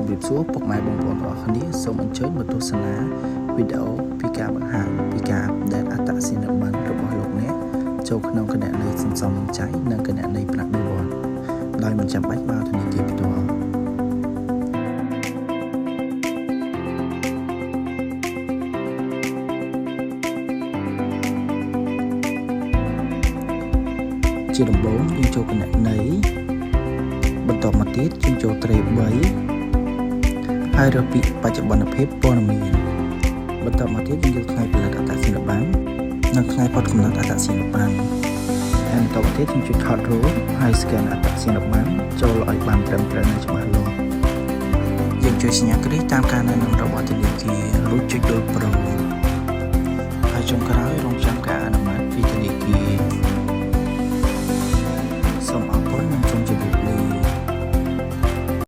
សម្រាប់សួរពុកម៉ែបងប្អូនទាំងអស់គ្នាសូមអញ្ជើញមកទស្សនាវីដេអូពីការបង្ហាញពីការអាប់ដេតអត្តសញ្ញាណប័ណ្ណរបស់លោកអ្នកចូលក្នុងគណនីសន្សំសំចៃនិងគណនីប្រាក់បៀវត្សដោយមិនចាំបាច់មកធនាគារផ្ទាល់ជាដំបូងយើងចូលគណនីបន្តមកទៀតយើងចូលត្រេ3ហើយរើសពីបច្ចុប្បន្នភាពព័ត៌មានបន្តមកទៀតយើងយកថ្ងៃផលិតអត្តសញ្ញាណប័ណ្ណនិងថ្ងៃផុតកំណត់អត្តសញ្ញាណប័ណ្ណហើយបន្តមកទៀតយើងចុចថតរូបហើយ scan អត្តសញ្ញាណប័ណ្ណចូលឲ្យបានត្រឹមត្រូវនិងច្បាស់លាស់យើងជួយសញ្ញាគ្រីតាមការណែនាំរបស់ធនាគាររួចចុចដូចប្រូហើយចុងក្រោយរងចាំការអនុម័តពីធនាគារសូមអរគុណនិងសូមជម្រាប